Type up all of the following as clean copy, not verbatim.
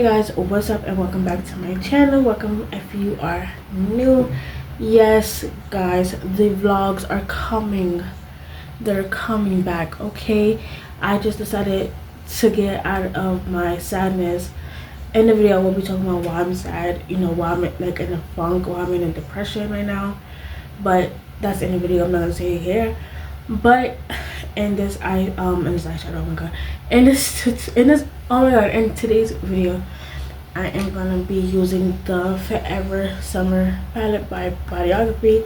Guys, what's up and welcome back to my channel. Welcome if you are new. Yes guys, the vlogs are coming. They're coming back. Okay, I just decided to get out of my sadness. In the video I will be talking about why I'm sad, you know, why I'm like in a funk, why I'm in a depression right now, but that's in the video. I'm not gonna say it here. But in this eyeshadow, oh my god, in today's video I am gonna be using the Forever Summer palette by Bodyography.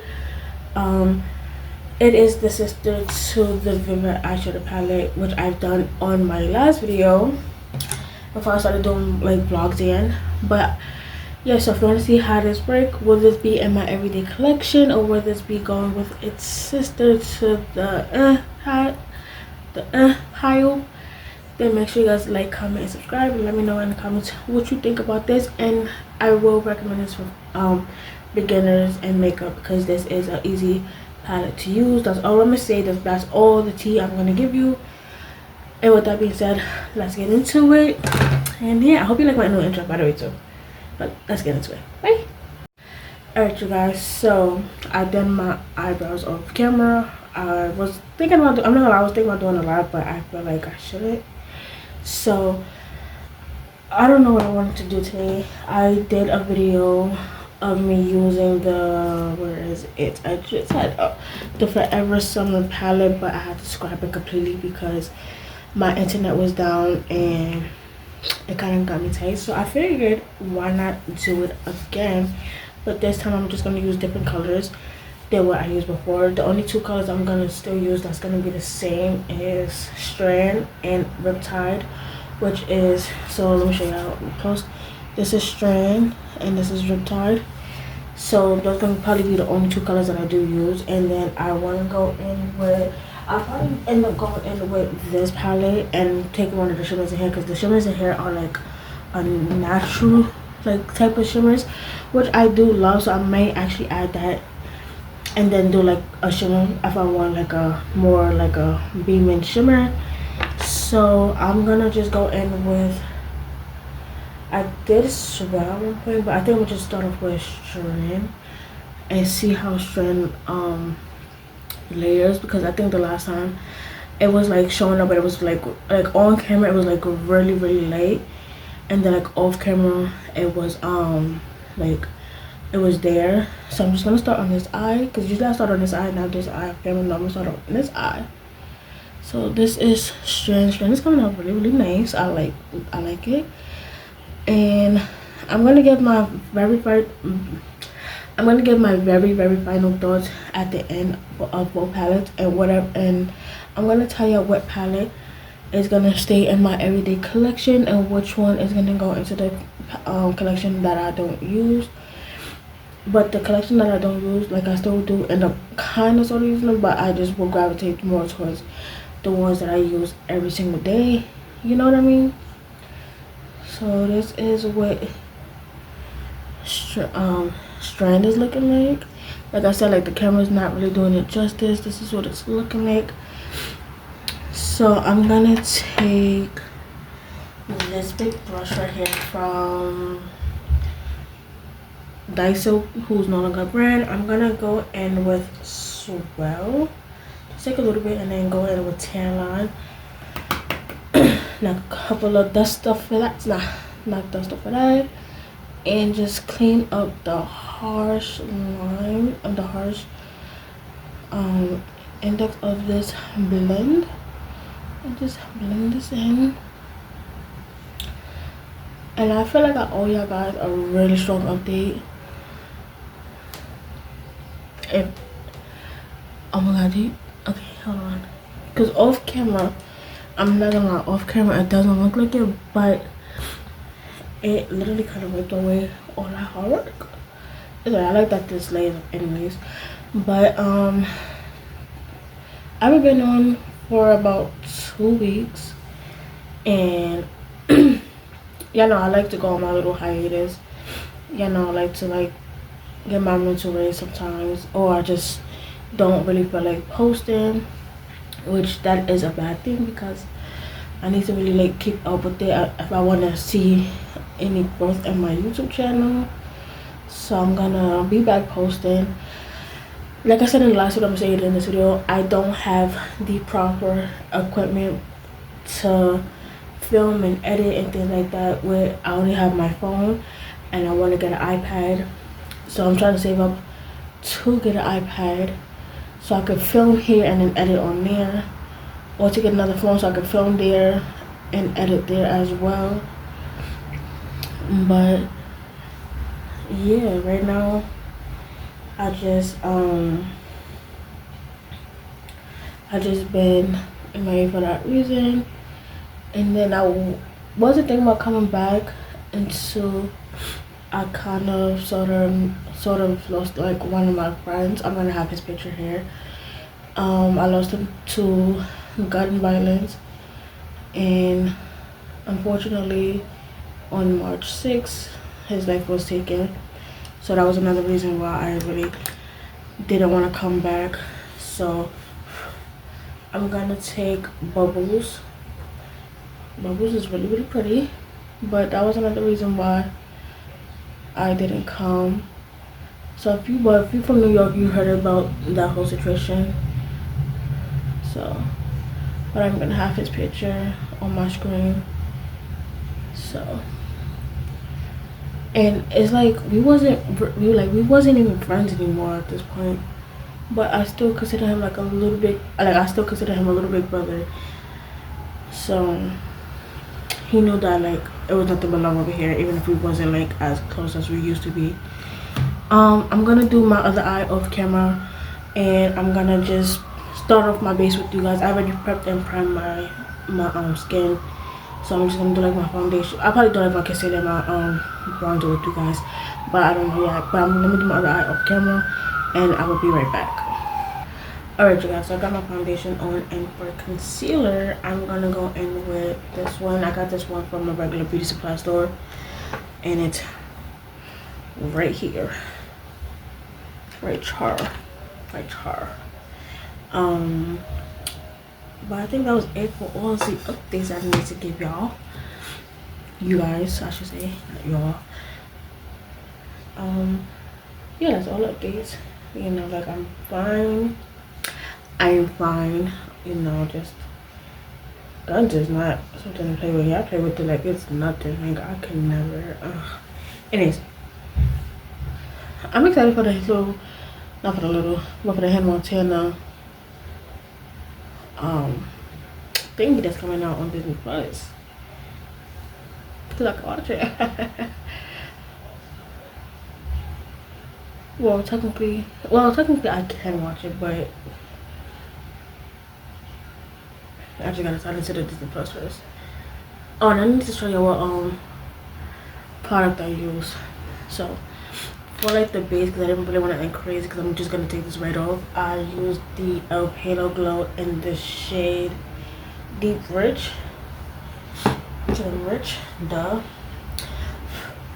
It is the sister to the Vivid eyeshadow palette, which I've done on my last video before I started doing like vlogs again. But yeah, so if you want to see how this works, will this be in my everyday collection or will this be going with its sister to the pile, then make sure you guys like, comment, and subscribe, and let me know in the comments what you think about this. And I will recommend this for beginners and makeup because this is an easy palette to use. That's all I'm gonna say. That's all the tea I'm gonna give you. And with that being said, let's get into it. And yeah, I hope you like my new intro, by the way, too. But let's get into it. Bye. Alright, you guys, so I done my eyebrows off camera. I was thinking about I'm not gonna lie, I was thinking about doing a lot, but I feel like I shouldn't. So I don't know what I wanted to do today. I did a video of me using the I just had the Forever Summer palette, but I had to scrap it completely because my internet was down and it kind of got me tight. So I figured why not do it again, but this time I'm just going to use different colors than what I used before. The only two colors I'm going to still use that's going to be the same is Strand and Riptide, which is, so let me show you how close. This is Strand and this is Riptide. So those are going to probably be the only two colors that I do use. And then I want to go in with, I'll probably end up going in with this palette and take one of the shimmers in here, because the shimmers in here are like a natural like type of shimmers, which I do love. So I may actually add that and then do like a shimmer if I want like a more like a beaming shimmer. So I'm gonna just go in with, I did Swell at one point, but I think we'll just start off with Strand and see how Strand layers, because I think the last time it was like showing up, but it was like on camera it was like really light, and then like off camera it was like it was there. So I'm just gonna start on this eye, because usually I start on this eye, not this eye off camera. No, I'm gonna start on this eye. So this is Strand. Strand is coming out really nice. I like it. And I'm gonna give my very final thoughts at the end of both palettes and whatever. And I'm gonna tell you what palette is gonna stay in my everyday collection and which one is gonna go into the collection that I don't use. But the collection that I don't use, like I still do end up kind of sort of using them, but I just will gravitate more towards the ones that I use every single day. You know what I mean? So this is what Strand is looking like. Like I said, like the camera's not really doing it justice. This is what it's looking like. So I'm gonna take this big brush right here from Daiso, who's no longer a brand. I'm gonna go in with Swell. Just take a little bit and then go in with Tan Line. Knock a couple of dust off for that. Knock dust off for that, and just clean up the harsh line of the harsh index of this blend, and just blend this in. And I feel like I owe y'all guys a really strong update. Oh my god, okay, hold on, because off camera, I'm not gonna lie, off camera it doesn't look like it, but it literally kind of wiped away all that hard work. I like that this lays up anyways. But I've been on for about 2 weeks, and y'all know I like to go on my little hiatus. Y'all know I like to like get my mental raised sometimes, or I just don't really feel like posting, which that is a bad thing because I need to really like keep up with it if I want to see any growth in my YouTube channel. So I'm gonna be back posting. Like I said in the last video, I'm saying it in this video, I don't have the proper equipment to film and edit and things like that. Where I only have my phone and I want to get an iPad, so I'm trying to save up to get an iPad so I could film here and then edit on there, or to get another phone so I could film there and edit there as well. But yeah, right now I just been in my for that reason. And then I wasn't thinking about coming back until I kind of sort of lost like one of my friends. I'm gonna have his picture here. I lost him to gun violence, and unfortunately on March 6th his life was taken. So that was another reason why I really didn't want to come back. So I'm gonna take Bubbles. Bubbles is really pretty, but that was another reason why I didn't come. So if you from New York, you heard about that whole situation. So, but I'm gonna have his picture on my screen. So, and it's like we wasn't even friends anymore at this point. But I still consider him like a little bit, like I still consider him a little big brother. So he knew that like it was nothing but love over here, even if we wasn't like as close as we used to be. I'm gonna do my other eye off camera, and I'm gonna just start off my base with you guys. I already prepped and primed my skin, so I'm just gonna do like my foundation. I'll probably do like my concealer and my bronzer with you guys, but I don't know yet. But I'm gonna do my other eye off camera, and I will be right back. Alright you guys, so I got my foundation on, and for concealer I'm gonna go in with this one. I got this one from a regular beauty supply store, and it's right here, right char. But I think that was it for all the updates I need to give y'all. You guys, I should say, not y'all. Yeah, that's all updates. You know, like I'm fine, you know. Just guns is not something to play with. Yeah, I play with it like it's nothing. Like I can never. Anyways, I'm excited for the little, not for the little, but for the Hannah Montana thing that's coming out on Disney Plus. Cause I can watch it. Well, technically I can watch it, but I just gotta sign into the Disney Plus first. Oh, and I need to show you what product I use. So for like the base, because I didn't really want to end crazy, because I'm just gonna take this right off. I used the El Palo Glow in the shade Deep Rich, duh.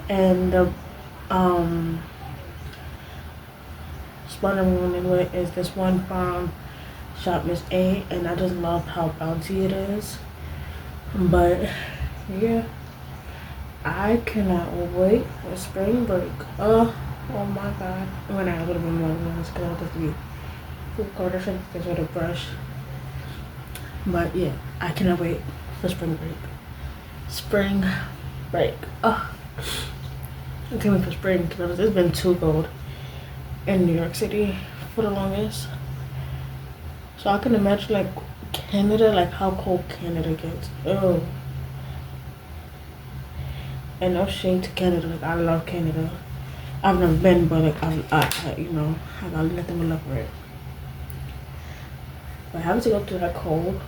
And the spot I'm going in with is this one from Shop Miss A, and I just love how bouncy it is. But yeah, I cannot wait for spring break. Oh my god, I'm gonna have a little bit more than this because I'll just be record this with a brush. But yeah, I cannot wait for spring break. Oh, I can't wait for spring, because it's been too cold in New York City for the longest. So I can imagine like Canada, like how cold Canada gets. Oh, and no shade to Canada. Like I love Canada. I've never been, but like I you know, I got nothing but love for it. But having to go through that cold,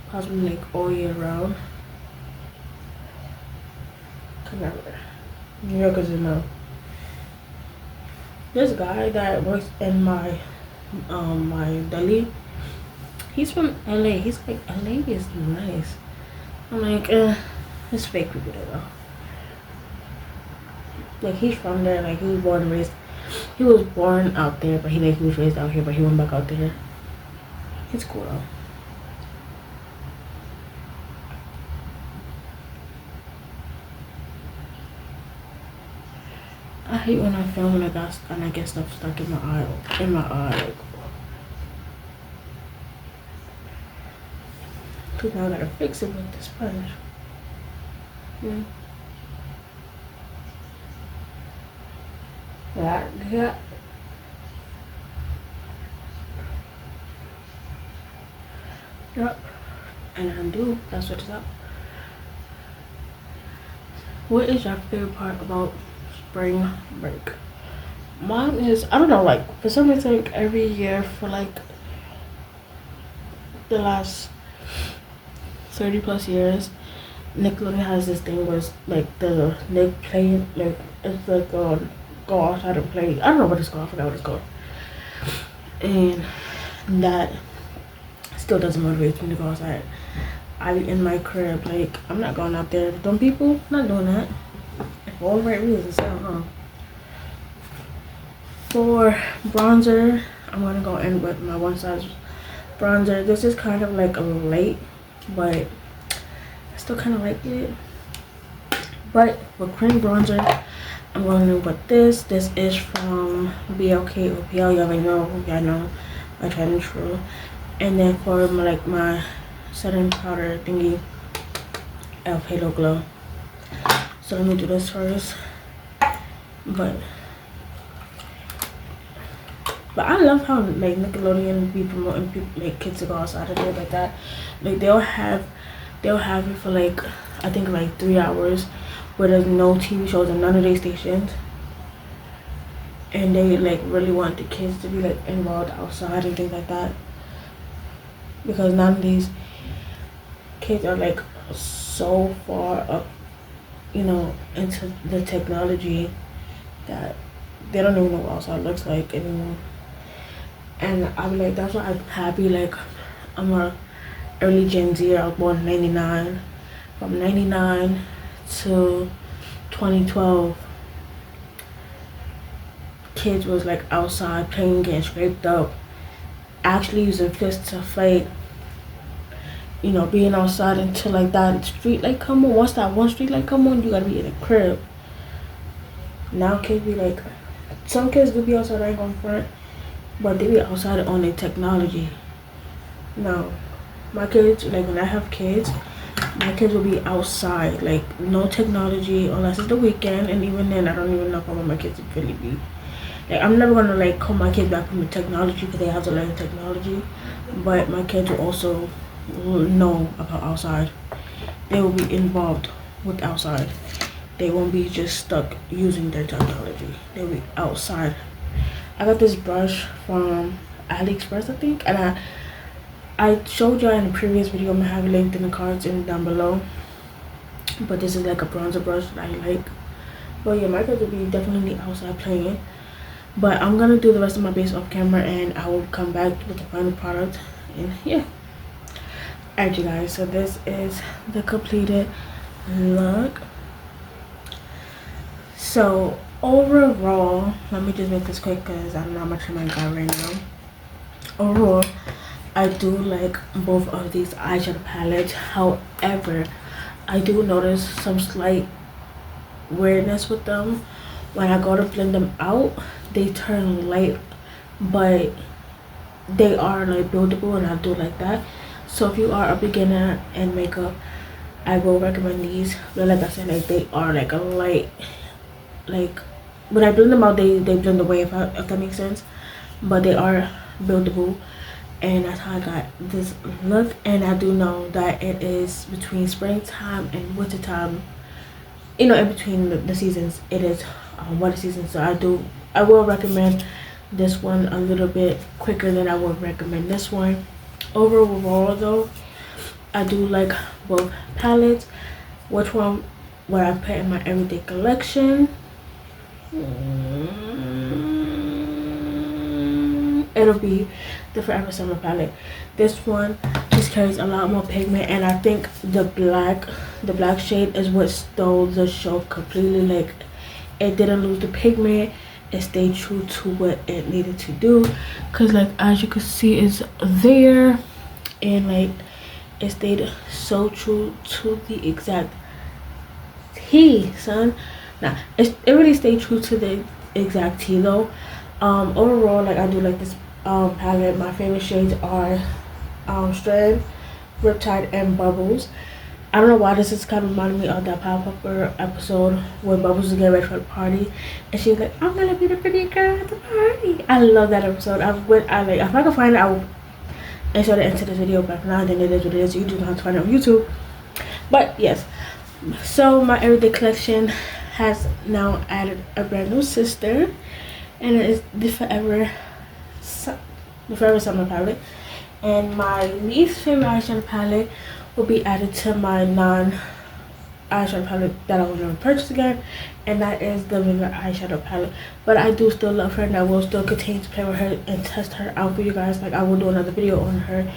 possibly like all year round, could never. New Yorkers enough. This guy that works in my deli, he's from LA. He's like, LA is nice. I'm like, it's fake people there though. Like he's from there. Like he was born and raised. He was born out there, but he was raised out here, but he went back out there. It's cool though. I hate when I film and I get stuff stuck in my eye. Like, cause now I gotta fix it with the sponge. Yeah. Yep. And undo. That's what it's up. What is your favorite part about spring break? Mine is, I don't know, like for some reason, like, every year for like the last 30 plus years, Nickelodeon has this thing where it's like the Nick play, like it's like go outside and play. I don't know what it's called. I forgot what it's called. And that still doesn't motivate me to go outside. I be in my crib, like I'm not going out there. Dumb people, not doing that. For all the right reasons, I don't know. For bronzer, I'm gonna go in with my one size bronzer. This is kind of like a light, but I still kind of like it. But for cream bronzer, I'm going in with this. This is from BLK or PL. Y'all know my tried and true. And then for my setting powder thingy, Elf Halo Glow. So let me do this first. But I love how like Nickelodeon be promoting people, like kids to go outside and things like that. Like they'll have it for like I think like 3 hours where there's no TV shows on none of their stations. And they like really want the kids to be like involved outside and things like that. Because none of these kids are like so far up, into the technology that they don't even know what outside looks like anymore. And I'm like, that's why I'm happy. Like, I'm a early Gen Z. I was born in '99. From '99 to 2012, kids was like outside playing, getting scraped up, actually using fists to fight. Being outside until like that street light come on. Once that one street light come on, you gotta be in a crib. Now kids be like, some kids do be outside, I ain't gonna front, but they be outside on their technology. No, my kids, like when I have kids, my kids will be outside, like no technology unless it's the weekend, and even then I don't even know if I want my kids to really be. Like I'm never gonna like call my kids back from the technology because they have to learn technology, but my kids will also know about outside. They will be involved with outside. They won't be just stuck using their technology. They'll be outside. I got this brush from AliExpress, I think, and I showed y'all in the previous video. I'm gonna have it linked in the cards and down below. But this is like a bronzer brush that I like. But yeah, my kids will be definitely outside playing. But I'm gonna do the rest of my base off camera, and I will come back with the final product. And yeah. Alright, you guys, so this is the completed look. So overall, let me just make this quick because I don't know how much time I got right now. Overall, I do like both of these eyeshadow palettes. However, I do notice some slight weirdness with them. When I go to blend them out, they turn light, but they are like buildable, and I do like that. So if you are a beginner in makeup, I will recommend these. But like I said, like they are like a light, like when I blend them out, they blend away, if that makes sense. But they are buildable, and that's how I got this look. And I do know that it is between springtime and wintertime, in between the seasons. It is water season, so I will recommend this one a little bit quicker than I would recommend this one. Overall though, I do like both palettes. Which one would I put in my everyday collection? It'll be the Forever Summer palette. This one just carries a lot more pigment, and I think the black shade is what stole the show completely. Like it didn't lose the pigment, it stayed true to what it needed to do, because like as you can see, it's there, and like it stayed so true to the exact T, son. Nah, it really stayed true to the exact tea though. Overall, like I do like this palette. My favorite shades are Strand, Riptide, and Bubbles. I don't know why this is kind of reminding me of that Powerpuff Girl episode when Bubbles was getting ready for the party, and she was like, "I'm gonna be the pretty girl at the party." I love that episode. If I can find it, I will insert it into this video. But if not, then it is what it is. You do not have to find it on YouTube. But yes, so my everyday collection has now added a brand new sister, and it is the Forever Summer palette. And my least favorite eyeshadow palette will be added to my non-eyeshadow palette that I will never purchase again, and that is the Vivid eyeshadow palette. But I do still love her, and I will still continue to play with her and test her out for you guys. Like I will do another video on her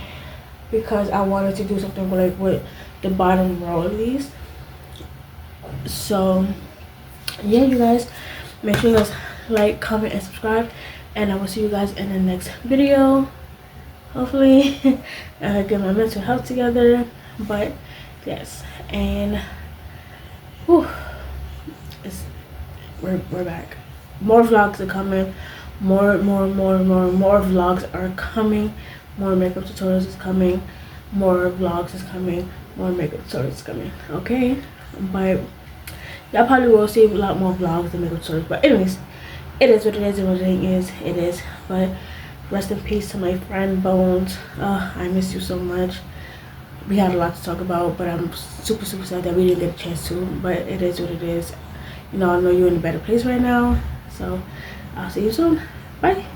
because I wanted to do something with the bottom row at least. So yeah, you guys, make sure you guys like, comment, and subscribe, and I will see you guys in the next video. Hopefully get my mental health together. But yes, and whew, we're back. More vlogs are coming. More vlogs are coming. More makeup tutorials is coming. More vlogs is coming. More makeup tutorials is coming. Okay, but y'all probably will see a lot more vlogs and makeup tutorials. But anyways, it is what it is, and what it is, it is. But rest in peace to my friend Bones. I miss you so much. We had a lot to talk about, but I'm super sad that we didn't get a chance to. But it is what it is. You know, I know you're in a better place right now. So I'll see you soon. Bye.